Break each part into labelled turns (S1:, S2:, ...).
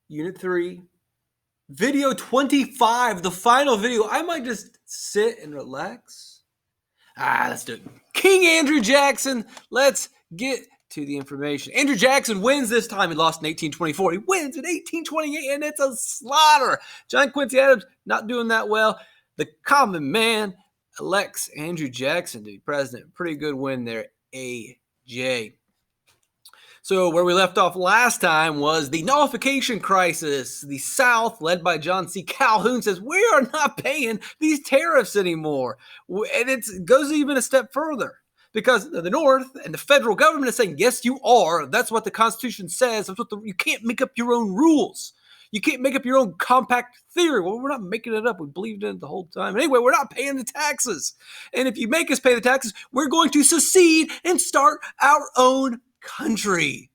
S1: Unit 3, video 25, the final video. I might just sit and relax. Let's do it. King Andrew Jackson. Let's get to the information. Andrew Jackson wins this time. He lost in 1824. He wins in 1828, and it's a slaughter. John Quincy Adams not doing that well. The common man elects Andrew Jackson to be president. Pretty good win there, AJ. So where we left off last time was the Nullification Crisis. The South, led by John C. Calhoun, says, we are not paying these tariffs anymore. And it goes even a step further, because the North and the federal government is saying, yes, you are. That's what the Constitution says. That's what you can't make up your own rules. You can't make up your own compact theory. Well, we're not making it up. We believed in it the whole time. Anyway, we're not paying the taxes. And if you make us pay the taxes, we're going to secede and start our own country.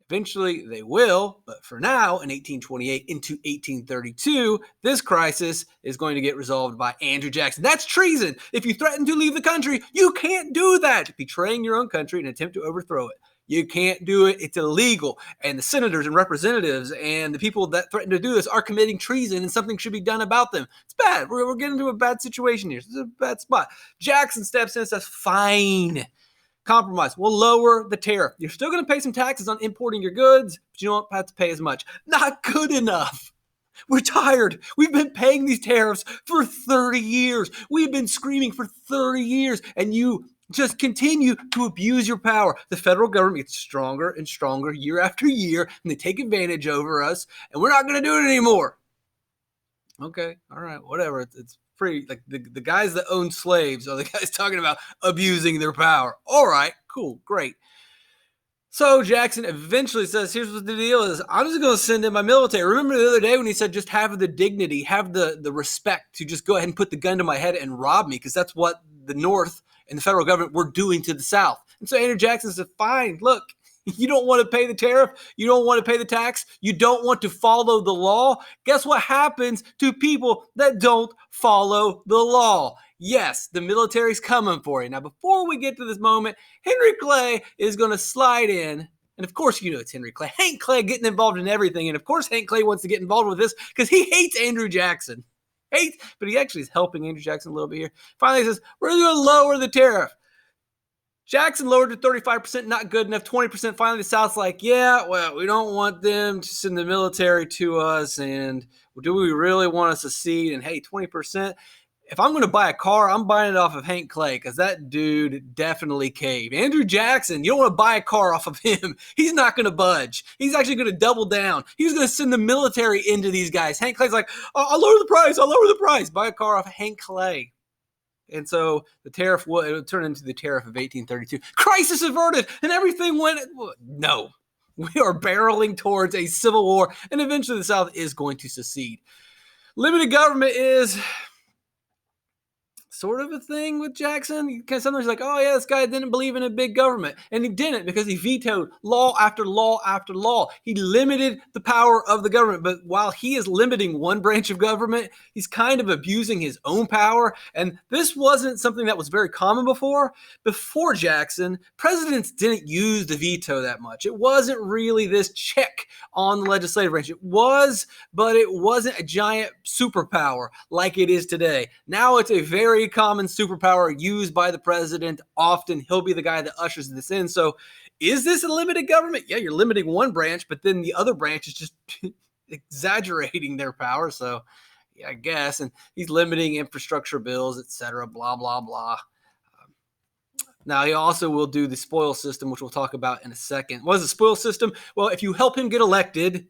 S1: Eventually, they will, but for now, in 1828 into 1832, this crisis is going to get resolved by Andrew Jackson. That's treason. If you threaten to leave the country, you can't do that. Betraying your own country and attempt to overthrow it. You can't do it. It's illegal. And the senators and representatives and the people that threaten to do this are committing treason, and something should be done about them. It's bad. We're getting into a bad situation here. This is a bad spot. Jackson steps in and says, fine. Compromise. We'll lower the tariff. You're still going to pay some taxes on importing your goods, but you don't have to pay as much. Not good enough. We're tired. We've been paying these tariffs for 30 years. We've been screaming for 30 years, and you just continue to abuse your power. The federal government gets stronger and stronger year after year, and they take advantage over us, and we're not going to do it anymore. Okay, all right, whatever. It's pretty, like the guys that own slaves are the guys talking about abusing their power. All right, cool, great. So Jackson eventually says, here's what the deal is. I'm just going to send in my military. Remember the other day when he said, just have the dignity, have the respect to just go ahead and put the gun to my head and rob me, because that's what the North and the federal government were doing to the South. And so Andrew Jackson said, fine, look, you don't want to pay the tariff. You don't want to pay the tax. You don't want to follow the law. Guess what happens to people that don't follow the law? Yes, the military's coming for you. Now, before we get to this moment, Henry Clay is going to slide in. And of course, you know it's Henry Clay. Hank Clay getting involved in everything. And of course, Hank Clay wants to get involved with this because he hates Andrew Jackson. But he actually is helping Andrew Jackson a little bit here. Finally, he says, we're going to lower the tariff. Jackson lowered to 35%, not good enough. 20%. Finally, the South's like, yeah, well, we don't want them to send the military to us. And do we really want to secede? And hey, 20%. If I'm going to buy a car, I'm buying it off of Hank Clay, because that dude definitely caved. Andrew Jackson, you don't want to buy a car off of him. He's not going to budge. He's actually going to double down. He's going to send the military into these guys. Hank Clay's like, I'll lower the price. I'll lower the price. Buy a car off of Hank Clay. And so the tariff it would turn into the tariff of 1832. Crisis averted, and everything went. No, we are barreling towards a civil war, and eventually the South is going to secede. Limited government is sort of a thing with Jackson. Sometimes like, oh yeah, this guy didn't believe in a big government. And he didn't, because he vetoed law after law after law. He limited the power of the government. But while he is limiting one branch of government, he's kind of abusing his own power. And this wasn't something that was very common before. Before Jackson, presidents didn't use the veto that much. It wasn't really this check on the legislative branch. It was, but it wasn't a giant superpower like it is today. Now it's a very common superpower used by the president. Often he'll be the guy that ushers this in. So is this a limited government? Yeah, you're limiting one branch, but then the other branch is just exaggerating their power. So yeah, I guess. And he's limiting infrastructure bills, etc., blah, blah, blah. Now, he also will do the spoil system, which we'll talk about in a second. What is the spoil system? Well, if you help him get elected,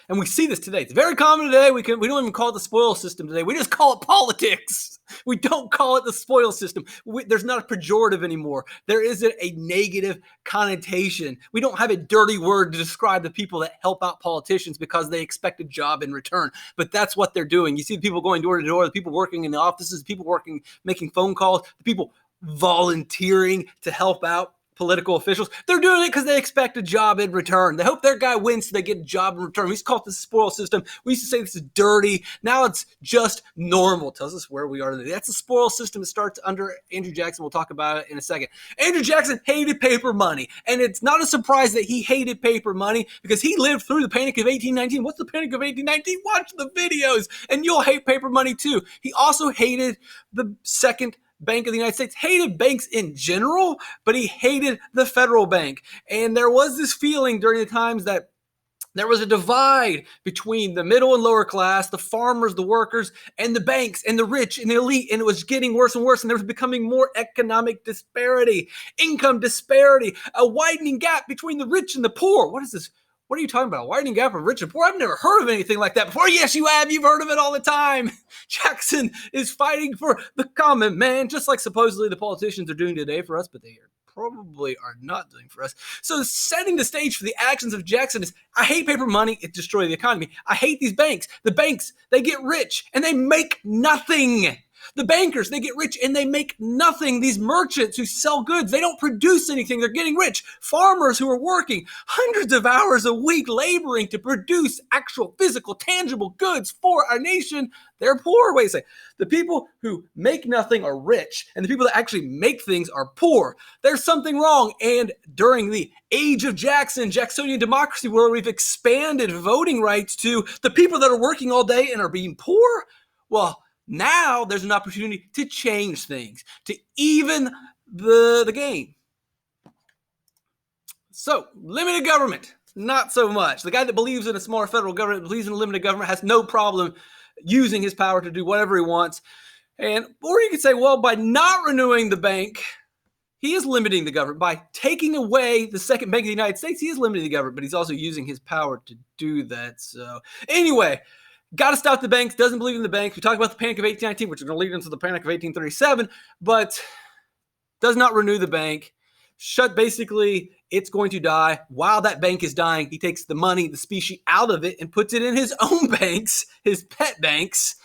S1: and we see this today. It's very common today. We don't even call it the spoil system today. We just call it politics. We don't call it the spoil system. There's not a pejorative anymore. There isn't a negative connotation. We don't have a dirty word to describe the people that help out politicians because they expect a job in return. But that's what they're doing. You see the people going door to door, the people working in the offices, the people working, making phone calls, the people volunteering to help out political officials. They're doing it because they expect a job in return. They hope their guy wins so they get a job in return. We used to call it the spoil system. We used to say this is dirty. Now it's just normal. Tells us where we are today. That's the spoil system. It starts under Andrew Jackson. We'll talk about it in a second. Andrew Jackson hated paper money. And it's not a surprise that he hated paper money because he lived through the Panic of 1819. What's the Panic of 1819? Watch the videos and you'll hate paper money too. He also hated the Second Bank of the United States, hated banks in general, but he hated the federal bank. And there was this feeling during the times that there was a divide between the middle and lower class, the farmers, the workers, and the banks, and the rich, and the elite, and it was getting worse and worse, and there was becoming more economic disparity, income disparity, a widening gap between the rich and the poor. What is this? What are you talking about? A widening gap of rich and poor? I've never heard of anything like that before. Yes, you have. You've heard of it all the time. Jackson is fighting for the common man, just like supposedly the politicians are doing today for us, but they probably are not doing for us. So setting the stage for the actions of Jackson is, I hate paper money. It destroys the economy. I hate these banks. The banks, they get rich and they make nothing. The bankers, they get rich and they make nothing. These merchants who sell goods, they don't produce anything. They're getting rich. Farmers who are working hundreds of hours a week laboring to produce actual physical, tangible goods for our nation, they're poor. Wait a second. The people who make nothing are rich, and the people that actually make things are poor. There's something wrong. And during the age of Jackson, Jacksonian democracy, where we've expanded voting rights to the people that are working all day and are being poor, well, now there's an opportunity to change things, to even the game. So, limited government, not so much. The guy that believes in a smaller federal government, believes in a limited government, has no problem using his power to do whatever he wants. Or you could say, well, by not renewing the bank, he is limiting the government. By taking away the Second Bank of the United States, he is limiting the government, but he's also using his power to do that. So, anyway, got to stop the banks, doesn't believe in the banks. We talked about the Panic of 1819, which is going to lead into the Panic of 1837, but does not renew the bank. Basically, it's going to die. While that bank is dying, he takes the money, the specie out of it and puts it in his own banks, his pet banks,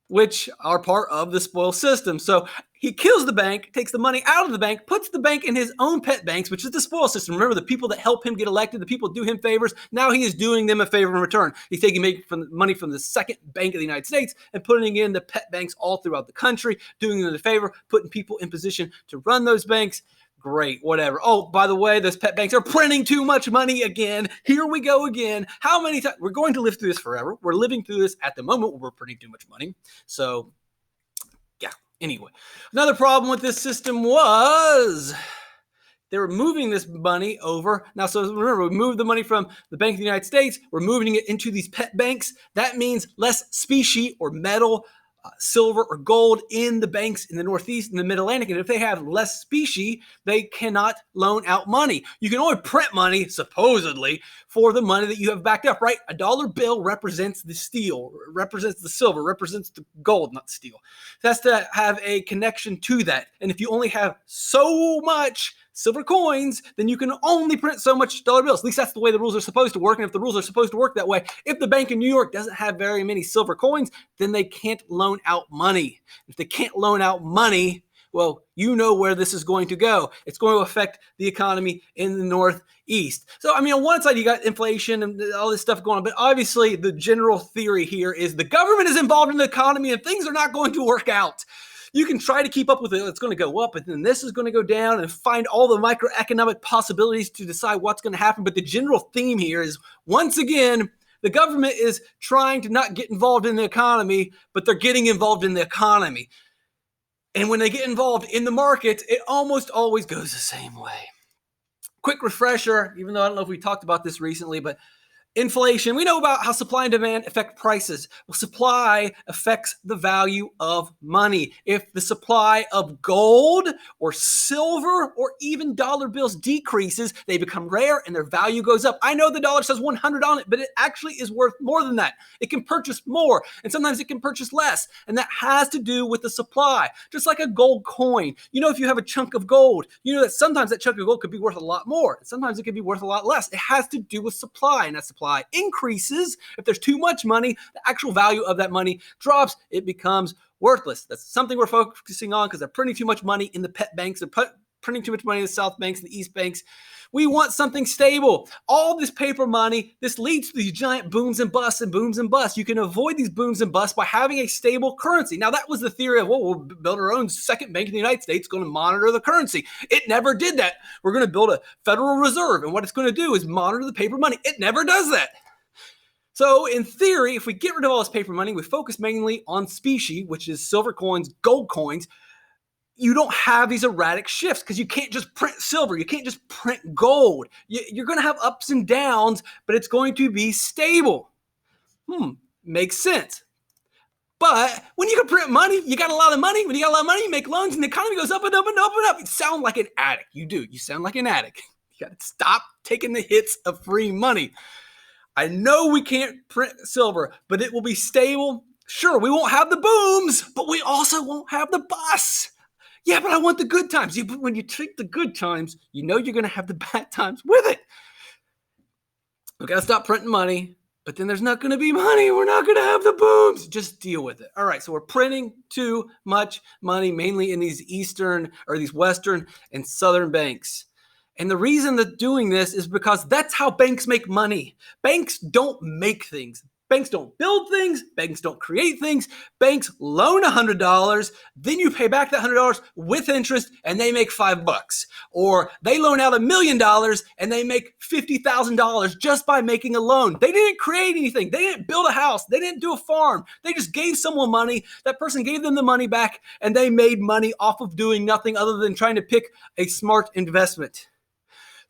S1: which are part of the spoil system. So he kills the bank, takes the money out of the bank, puts the bank in his own pet banks, which is the spoil system. Remember, the people that help him get elected, the people do him favors, now he is doing them a favor in return. He's taking money from the Second Bank of the United States and putting in the pet banks all throughout the country, doing them a favor, putting people in position to run those banks. Great, whatever. Oh, by the way, those pet banks are printing too much money again. Here we go again. How many times? We're going to live through this forever. We're living through this at the moment where we're printing too much money. So, yeah, anyway. Another problem with this system was they were moving this money over. Now, so remember, we moved the money from the Bank of the United States. We're moving it into these pet banks. That means less specie or metal, silver or gold in the banks in the Northeast and the Mid-Atlantic. And if they have less specie, they cannot loan out money. You can only print money, supposedly, for the money that you have backed up, right? A dollar bill represents the steel, represents the silver, represents the gold, not steel. It has to have a connection to that. And if you only have so much silver coins, then you can only print so much dollar bills. At least that's the way the rules are supposed to work. And if the rules are supposed to work that way, if the Bank of New York doesn't have very many silver coins, then they can't loan out money. If they can't loan out money, well, you know where this is going to go. It's going to affect the economy in the Northeast. So, I mean, on one side, you got inflation and all this stuff going on, but obviously the general theory here is the government is involved in the economy and things are not going to work out. You can try to keep up with it. It's going to go up, and then this is going to go down, and find all the microeconomic possibilities to decide what's going to happen. But the general theme here is, once again, the government is trying to not get involved in the economy, but they're getting involved in the economy. And when they get involved in the market, it almost always goes the same way. Quick refresher, even though I don't know if we talked about this recently, but inflation, we know about how supply and demand affect prices. Well, supply affects the value of money. If the supply of gold or silver or even dollar bills decreases, they become rare and their value goes up. I know the dollar says 100 on it, but it actually is worth more than that. It can purchase more, and sometimes it can purchase less, and that has to do with the supply. Just like a gold coin. You know, if you have a chunk of gold, you know that sometimes that chunk of gold could be worth a lot more, and sometimes it could be worth a lot less. It has to do with supply, and that supply increases. If there's too much money, the actual value of that money drops. It becomes worthless. That's something we're focusing on because they're printing too much money in the pet banks. They're printing too much money in the South banks and the East banks. We want something stable. All this paper money, this leads to these giant booms and busts and booms and busts. You can avoid these booms and busts by having a stable currency. Now, that was the theory of, well, we'll build our own second bank in the United States going to monitor the currency. It never did that. We're going to build a Federal Reserve, and what it's going to do is monitor the paper money. It never does that. So in theory, if we get rid of all this paper money, we focus mainly on specie, which is silver coins, gold coins, you don't have these erratic shifts because you can't just print silver. You can't just print gold. You're going to have ups and downs, but it's going to be stable. Makes sense. But when you can print money, you got a lot of money. When you got a lot of money, you make loans and the economy goes up and up and up and up. You sound like an addict. You do. You sound like an addict. You got to stop taking the hits of free money. I know we can't print silver, but it will be stable. Sure, we won't have the booms, but we also won't have the busts. Yeah, but I want the good times. But when you treat the good times, you know you're going to have the bad times with it. We got to stop printing money, but then there's not going to be money. We're not going to have the booms. Just deal with it. All right, so we're printing too much money, mainly in these these Western and Southern banks. And the reason that doing this is because that's how banks make money. Banks don't make things. Banks don't build things. Banks don't create things. Banks loan $100. Then you pay back that $100 with interest and they make $5. Or they loan out $1 million and they make $50,000 just by making a loan. They didn't create anything. They didn't build a house. They didn't do a farm. They just gave someone money. That person gave them the money back and they made money off of doing nothing other than trying to pick a smart investment.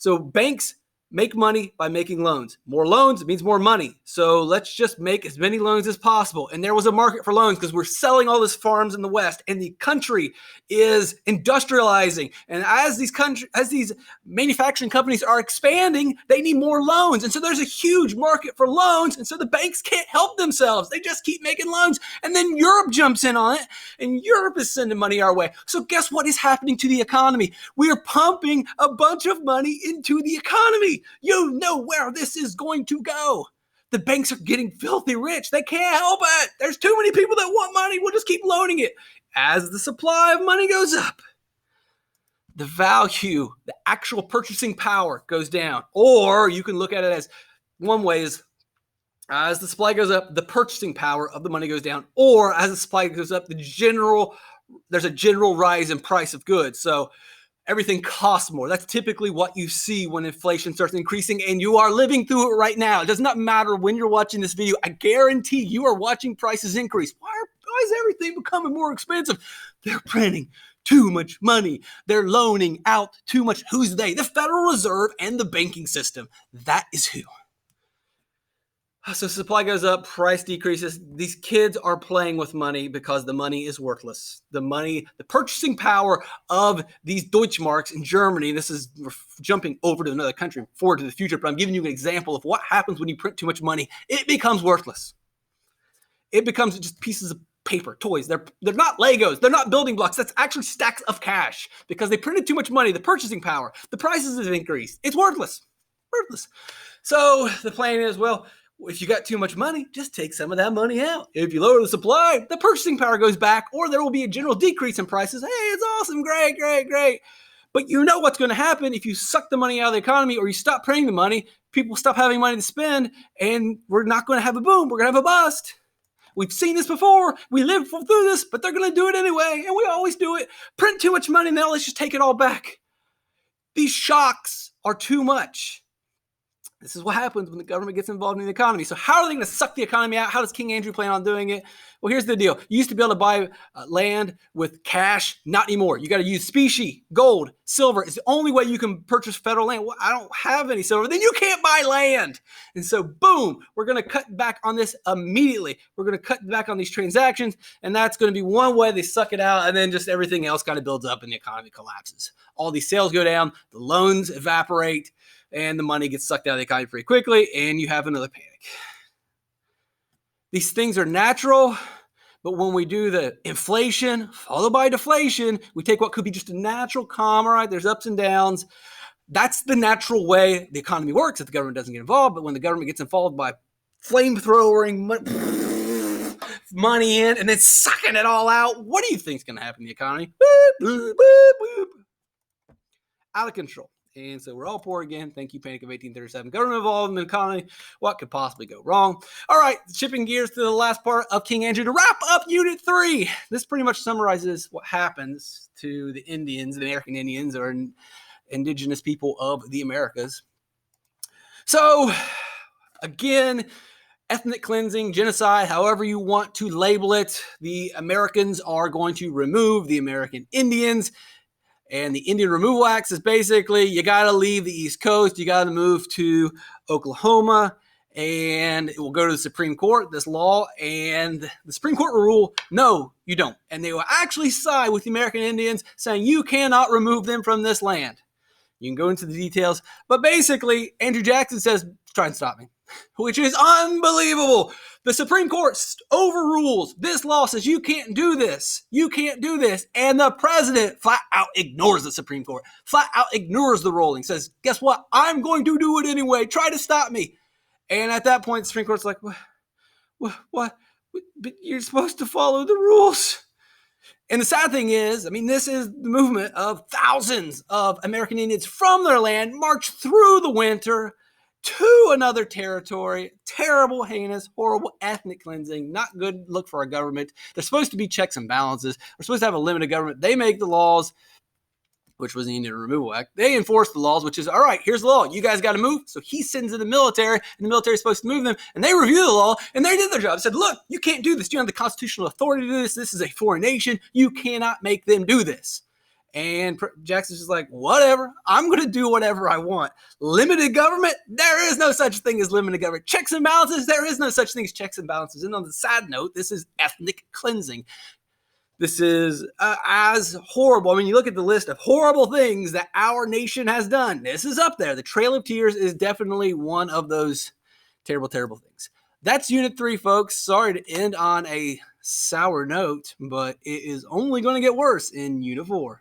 S1: So banks make money by making loans. More loans means more money. So let's just make as many loans as possible. And there was a market for loans because we're selling all these farms in the West and the country is industrializing. And as these manufacturing companies are expanding, they need more loans. And so there's a huge market for loans. And so the banks can't help themselves. They just keep making loans. And then Europe jumps in on it and Europe is sending money our way. So guess what is happening to the economy? We are pumping a bunch of money into the economy. You know where this is going to go. The banks are getting filthy rich. They can't help it. There's too many people that want money. We'll just keep loaning it. As the supply of money goes up, the value, the actual purchasing power goes down. Or you can look at it as one way is as the supply goes up, the purchasing power of the money goes down. Or as the supply goes up, there's a general rise in price of goods. So everything costs more. That's typically what you see when inflation starts increasing, and you are living through it right now. It does not matter when you're watching this video. I guarantee you are watching prices increase. Why is everything becoming more expensive? They're printing too much money. They're loaning out too much. Who's they? The Federal Reserve and the banking system. That is who. So supply goes up, price decreases. These kids are playing with money because the money is worthless. The purchasing power of these Deutschmarks in Germany, we're jumping over to another country, forward to the future, but I'm giving you an example of what happens when you print too much money. It becomes worthless. It becomes just pieces of paper, toys. They're not Legos. They're not building blocks. That's actually stacks of cash because they printed too much money. The purchasing power, the prices have increased. It's worthless. Worthless. So the plan is, well, if you got too much money, just take some of that money out. If you lower the supply, the purchasing power goes back, or there will be a general decrease in prices. Hey, it's awesome, great. But you know what's going to happen if you suck the money out of the economy or you stop printing the money, people stop having money to spend, and we're not going to have a boom. We're going to have a bust. We've seen this before. We lived through this, but they're going to do it anyway, and we always do it. Print too much money, now let's just take it all back. These shocks are too much. This is what happens when the government gets involved in the economy. So how are they going to suck the economy out? How does King Andrew plan on doing it? Well, here's the deal. You used to be able to buy land with cash. Not anymore. You got to use specie, gold, silver. It's the only way you can purchase federal land. Well, I don't have any silver. Then you can't buy land. And so, boom, we're going to cut back on this immediately. We're going to cut back on these transactions, and that's going to be one way they suck it out, and then just everything else kind of builds up and the economy collapses. All these sales go down, the loans evaporate, and the money gets sucked out of the economy pretty quickly, and you have another panic. These things are natural, but when we do the inflation followed by deflation, we take what could be just a natural calm, all right, there's ups and downs. That's the natural way the economy works if the government doesn't get involved, but when the government gets involved by flamethrowing money in and then sucking it all out, what do you think is going to happen in the economy? Boop, boop, boop, boop. out of control. And so we're all poor again. Thank you, Panic of 1837. Government involved in the economy. What could possibly go wrong? All right, shifting gears to the last part of King Andrew to wrap up Unit 3. This pretty much summarizes what happens to the Indians, the American Indians, or indigenous people of the Americas. So, again, ethnic cleansing, genocide, however you want to label it, the Americans are going to remove the American Indians. And the Indian Removal Act is basically you got to leave the East Coast, you got to move to Oklahoma, and it will go to the Supreme Court, this law, and the Supreme Court will rule, no, you don't. And they will actually side with the American Indians, saying you cannot remove them from this land. You can go into the details, but basically, Andrew Jackson says, try and stop me, which is unbelievable. The Supreme Court overrules this law, says you can't do this. You can't do this. And the president flat out ignores the Supreme Court, flat out ignores the ruling, says, guess what? I'm going to do it anyway. Try to stop me. And at that point, the Supreme Court's like, what? But you're supposed to follow the rules. And the sad thing is, I mean, this is the movement of thousands of American Indians from their land march through the winter to another territory. Terrible, heinous, horrible ethnic cleansing. Not good look for our government. There's supposed to be checks and balances. We're supposed to have a limited government. They make the laws, which was the Indian Removal Act. They enforce the laws, which is, all right, here's the law. You guys got to move. So he sends in the military, and the military is supposed to move them. And they review the law, and they did their job. Said, look, you can't do this. You don't have the constitutional authority to do this. This is a foreign nation. You cannot make them do this. And Jackson's just like, whatever, I'm going to do whatever I want. Limited government? There is no such thing as limited government. Checks and balances? There is no such thing as checks and balances. And on the sad note, this is ethnic cleansing. This is as horrible. I mean, you look at the list of horrible things that our nation has done. This is up there. The Trail of Tears is definitely one of those terrible, terrible things. That's Unit 3, folks. Sorry to end on a sour note, but it is only going to get worse in Unit 4.